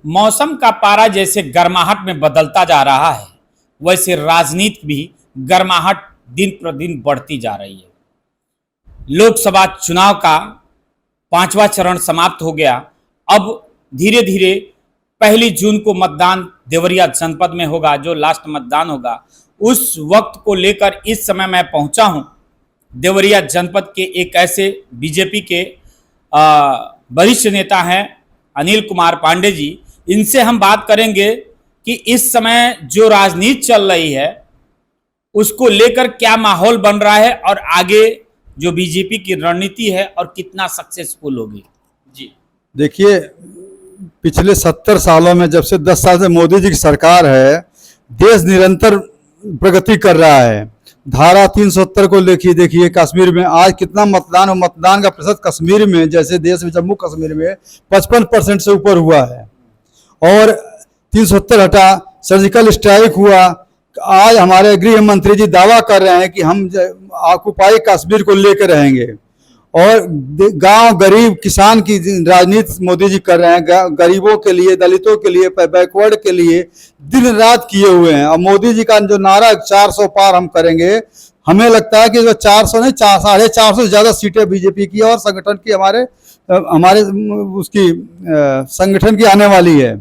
मौसम का पारा जैसे गर्माहट में बदलता जा रहा है, वैसे राजनीति भी गर्माहट दिन प्रतिदिन बढ़ती जा रही है। लोकसभा चुनाव का 5वां चरण समाप्त हो गया। अब धीरे धीरे 1 जून को मतदान देवरिया जनपद में होगा, जो लास्ट मतदान होगा। उस वक्त को लेकर इस समय मैं पहुंचा हूं देवरिया जनपद के एक ऐसे बीजेपी के वरिष्ठ नेता हैं अनिल कुमार पांडे जी। इनसे हम बात करेंगे कि इस समय जो राजनीति चल रही है उसको लेकर क्या माहौल बन रहा है और आगे जो बीजेपी की रणनीति है और कितना सक्सेसफुल होगी। जी देखिए, पिछले 70 सालों में, जब से 10 साल से मोदी जी की सरकार है, देश निरंतर प्रगति कर रहा है। धारा 370 को देखिए कश्मीर में आज कितना मतदान और मतदान का प्रतिशत कश्मीर में, जैसे देश में जम्मू कश्मीर में 55% से ऊपर हुआ है। और 370 हटा, सर्जिकल स्ट्राइक हुआ। आज हमारे गृह मंत्री जी दावा कर रहे हैं कि हम ऑक्युपाई कश्मीर को लेकर रहेंगे। और गांव गरीब किसान की राजनीति मोदी जी कर रहे हैं। गरीबों के लिए, दलितों के लिए, बैकवर्ड के लिए दिन रात किए हुए हैं। और मोदी जी का जो नारा 400 पार हम करेंगे, हमें लगता है कि जो 400 नहीं, 450 से ज्यादा सीटें बीजेपी की और संगठन की हमारे उसकी संगठन की आने वाली है।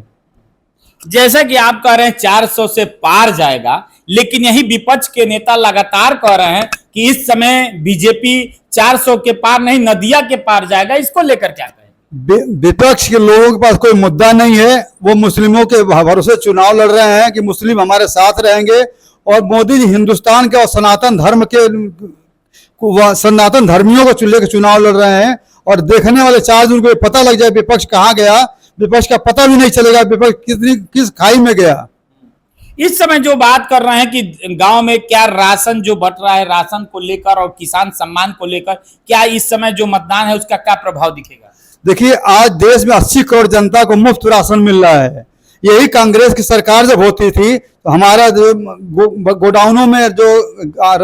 जैसा कि आप कह रहे हैं 400 से पार जाएगा, लेकिन यही विपक्ष के नेता लगातार कह रहे हैं कि इस समय बीजेपी 400 के पार नहीं, नदिया के पार जाएगा। इसको लेकर क्या कहें? विपक्ष के लोगों के पास कोई मुद्दा नहीं है। वो मुस्लिमों के भरोसे चुनाव लड़ रहे हैं कि मुस्लिम हमारे साथ रहेंगे। और मोदी जी हिंदुस्तान के और सनातन धर्मियों को लेकर चुनाव लड़ रहे हैं। और देखने वाले 4 जून को पता लग जाए विपक्ष कहाँ गया, विपक्ष का पता भी नहीं चलेगा विपक्ष किस खाई में गया। इस समय जो बात कर रहे हैं कि गांव में क्या राशन जो बट रहा है, राशन को लेकर और किसान सम्मान को लेकर, क्या इस समय जो मतदान है उसका क्या प्रभाव दिखेगा? देखिए, आज देश में 80 करोड़ जनता को मुफ्त राशन मिल रहा है। यही कांग्रेस की सरकार जब होती थी तो हमारा जो गोडाउनों में जो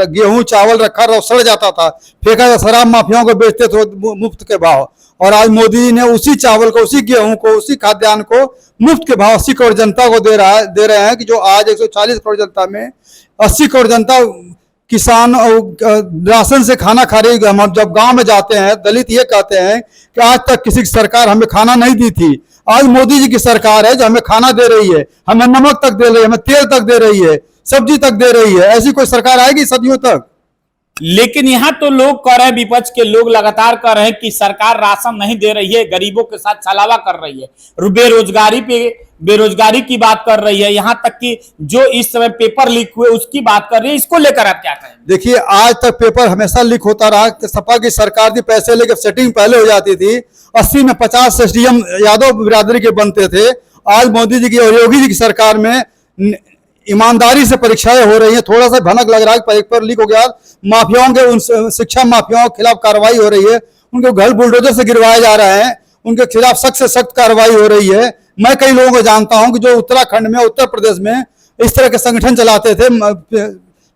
गेहूं चावल रखा रहा सड़ जाता था, फेंका था, शराब माफियाओं को बेचते थे मुफ्त के भाव। और आज मोदी जी ने उसी चावल को, उसी गेहूं को, उसी खाद्यान्न को मुफ्त के भाव 80 करोड़ जनता को दे रहे हैं। कि जो आज 140 करोड़ जनता में 80 करोड़ जनता किसान राशन से खाना खा रही है। हम जब गांव में जाते हैं, दलित ये कहते हैं कि आज तक किसी सरकार हमें खाना नहीं दी थी। आज मोदी जी की सरकार है जो हमें खाना दे रही है, हमें नमक तक दे रही है, हमें तेल तक दे रही है, सब्जी तक दे रही है। ऐसी कोई सरकार आएगी सदियों तक? लेकिन यहाँ तो लोग कह रहे हैं, विपक्ष के लोग लगातार कह रहे हैं कि सरकार राशन नहीं दे रही है, गरीबों के साथ छलावा कर रही है, बेरोजगारी की बात कर रही है, यहाँ तक कि जो इस समय पेपर लीक हुए उसकी बात कर रही है। इसको लेकर आप क्या कहें? देखिए, आज तक पेपर हमेशा लीक होता रहा। सपा की सरकार थी, पैसे लेकर सेटिंग पहले हो जाती थी। 80 में 50 एसडीएम यादव बिरादरी के बनते थे। आज मोदी जी की और योगी जी की सरकार में ईमानदारी से परीक्षाएं हो रही हैं। थोड़ा सा भनक लग रहा है पेपर लीक हो गया, माफियाओं के, उन शिक्षा माफियाओं के खिलाफ कार्रवाई हो रही है, उनके घर बुलडोजर से गिरवाए जा रहे हैं, उनके खिलाफ सख्त से सख्त कार्रवाई हो रही है। मैं कई लोगों को जानता हूं कि जो उत्तराखंड में, उत्तर प्रदेश में इस तरह के संगठन चलाते थे,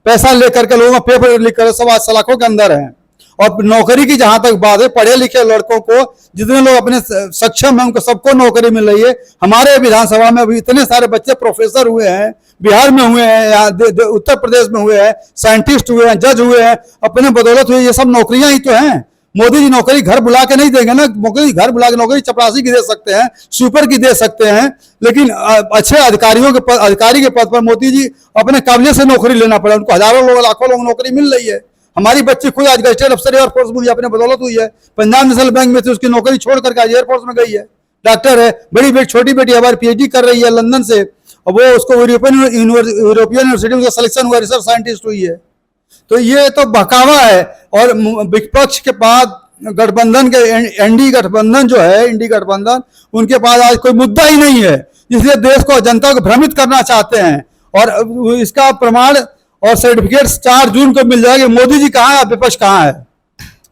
पैसा लेकर के लोगों को पेपर लीक कर, सब आज सलाखों के अंदर हैं। और नौकरी की जहां तक बात है, पढ़े लिखे लड़कों को, जितने लोग अपने सक्षम हैं, उनको सबको नौकरी मिल रही है। हमारे विधानसभा में अभी इतने सारे बच्चे प्रोफेसर हुए हैं, बिहार में हुए हैं, यहाँ उत्तर प्रदेश में हुए हैं, साइंटिस्ट हुए हैं, जज हुए हैं, अपने बदौलत हुए। ये सब नौकरियां ही तो हैं। मोदी जी नौकरी घर बुला के नहीं देंगे ना। मोदी घर बुला के नौकरी चपरासी की दे सकते हैं, स्वीपर की दे सकते हैं, लेकिन अच्छे अधिकारी के पद पर मोदी जी अपने काबिलियत से नौकरी लेना पड़ा। उनको हजारों लोग, लाखों लोग नौकरी मिल रही है। हमारी बच्ची खुद आज गस्टेड अफसर एयरफोर्स में अपने बदौलत हुई है। पंजाब नेशनल बैंक में थी, उसकी नौकरी छोड़ करके आज एयरफोर्स में गई है, डॉक्टर है। बड़ी बेटी, छोटी बेटी हमारी PhD कर रही है लंदन से, और वो उसको यूरोपियन यूनिवर्सिटी में सिलेक्शन हुआ, रिसर्च साइंटिस्ट हुई है। तो ये तो बहकावा है। और विपक्ष के पास गठबंधन के एनडी गठबंधन जो है, इंडी गठबंधन, उनके पास आज कोई मुद्दा ही नहीं है। इसलिए देश को, जनता को भ्रमित करना चाहते हैं। और इसका प्रमाण और सर्टिफिकेट 4 जून को मिल जाएंगे। मोदी जी कहाँ है, विपक्ष कहाँ है?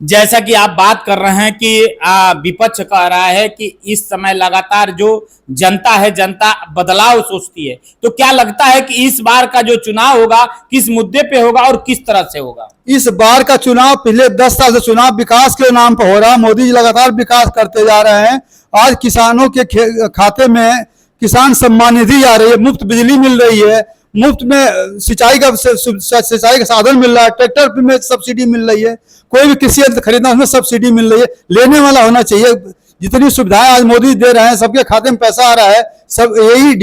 जैसा कि आप बात कर रहे हैं कि विपक्ष कह रहा है कि इस समय लगातार जो जनता है, जनता बदलाव सोचती है, तो क्या लगता है कि इस बार का जो चुनाव होगा किस मुद्दे पे होगा और किस तरह से होगा? इस बार का चुनाव, पिछले 10 साल से चुनाव विकास के नाम पर हो रहा है। मोदी जी लगातार विकास करते जा रहे हैं। आज किसानों के खाते में किसान सम्मान निधि आ रही है, मुफ्त बिजली मिल रही है, मुफ्त में सिंचाई का साधन मिल रहा है, ट्रैक्टर में सब्सिडी मिल रही है, कोई भी कृषि यंत्र खरीदना उसमें सब्सिडी मिल रही है। लेने वाला होना चाहिए। जितनी सुविधाएं आज मोदी दे रहे हैं, सबके खाते में पैसा आ रहा है। सब यही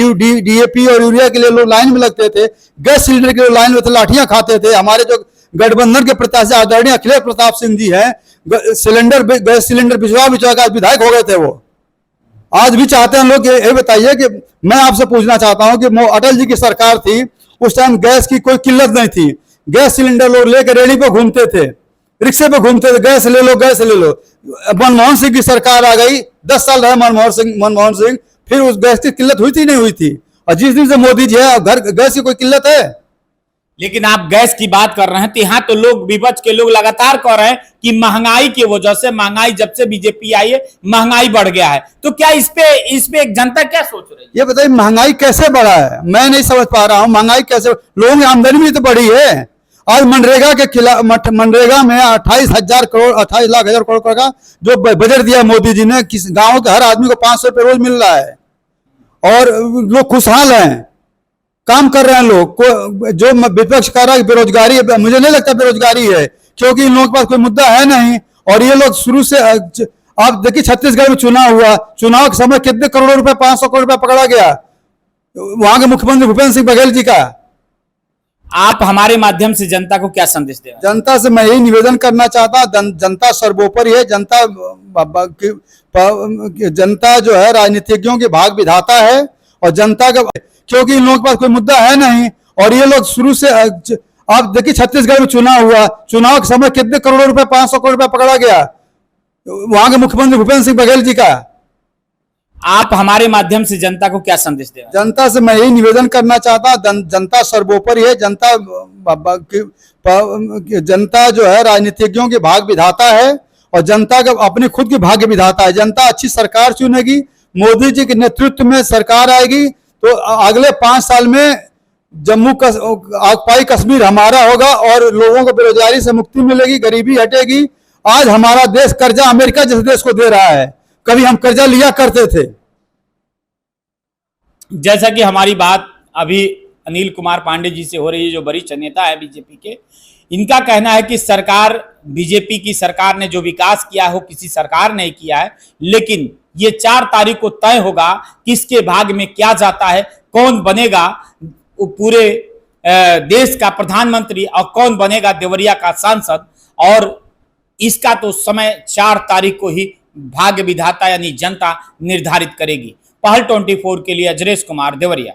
डीएपी और यूरिया के लिए लोग लाइन में लगते थे, गैस सिलेंडर के लिए लाइन में लाठियां खाते थे। हमारे जो गठबंधन के प्रत्याशी आदरणीय अखिलेश प्रताप सिंह जी हैं, गैस सिलेंडर भिजवा का विधायक हो गए थे। वो आज भी चाहते हैं लोग। ये बताइए कि मैं आपसे पूछना चाहता हूं कि अटल जी की सरकार थी, उस टाइम गैस की कोई किल्लत नहीं थी। गैस सिलेंडर लोग लेकर रेडी पे घूमते थे, रिक्शे पे घूमते थे, गैस ले लो गैस ले लो। मनमोहन सिंह की सरकार आ गई, 10 साल रहे मनमोहन सिंह, फिर उस गैस की किल्लत हुई थी नहीं हुई थी। और जिस दिन से मोदी जी है, घर गैस की कोई किल्लत है? लेकिन आप गैस की बात कर रहे हैं तो यहाँ तो लोग विपक्ष के लोग लगातार कह रहे हैं कि महंगाई की वजह से, महंगाई जब से बीजेपी आई है महंगाई बढ़ गया है। तो क्या इस पे एक जनता क्या सोच रही है? ये बताइए महंगाई कैसे बढ़ा है, मैं नहीं समझ पा रहा हूं। महंगाई कैसे, लोगों की आमदनी भी तो बढ़ी है। आज मनरेगा के खिलाफ, मनरेगा में 28,000 करोड़ 28 लाख हजार करोड़ का जो बजट दिया मोदी जी ने, किस गांव के हर आदमी को 500 रुपये रोज मिल रहा है और लोग खुशहाल हैं, काम कर रहे हैं लोग को। जो विपक्ष कह रहा है बेरोजगारी है, मुझे नहीं लगता बेरोजगारी है, क्योंकि इन लोगों के पास कोई मुद्दा है नहीं। और ये लोग शुरू से, आप देखिए छत्तीसगढ़ में चुनाव हुआ, चुनाव के समय कितने करोड़ों रुपए, 500 करोड़ रुपए पकड़ा गया वहां के मुख्यमंत्री भूपेंद्र सिंह बघेल जी का। आप हमारे माध्यम से जनता को क्या संदेश दे? जनता से मैं यही निवेदन करना चाहता हूं, जनता सर्वोपरि है। जनता जो है राजनीतिज्ञों की भाग विधाता है और जनता का, क्योंकि इन लोगों के पास कोई मुद्दा है नहीं। और ये लोग शुरू से, आप देखिए छत्तीसगढ़ में चुनाव हुआ, चुनाव के समय कितने करोड़ों रुपए, 500 करोड़ रुपए पकड़ा गया वहां के मुख्यमंत्री भूपेंद्र सिंह बघेल जी का। आप हमारे माध्यम से जनता को क्या संदेश दे? जनता से मैं यही निवेदन करना चाहता हूं, जनता सर्वोपरि है। जनता जो है राजनीतिज्ञों की भाग विधाता है और जनता का अपने खुद की भाग्य विधाता है। जनता अच्छी सरकार चुनेगी, मोदी जी के नेतृत्व में सरकार आएगी तो अगले 5 साल में जम्मू का ऑक्युपाई कश्मीर हमारा होगा और लोगों को बेरोजगारी से मुक्ति मिलेगी, गरीबी हटेगी। आज हमारा देश कर्जा अमेरिका जैसे देश को दे रहा है, कभी हम कर्जा लिया करते थे। जैसा कि हमारी बात अभी अनिल कुमार पांडे जी से हो रही है, जो वरिष्ठ नेता है बीजेपी के, इनका कहना है कि सरकार, बीजेपी की सरकार ने जो विकास किया है वो किसी सरकार ने किया है, लेकिन ये 4 तारीख को तय होगा किसके भाग में क्या जाता है, कौन बनेगा पूरे देश का प्रधानमंत्री और कौन बनेगा देवरिया का सांसद। और इसका तो समय 4 तारीख को ही भाग्य विधाता यानी जनता निर्धारित करेगी। पहल 24 के लिए अजरेश कुमार, देवरिया।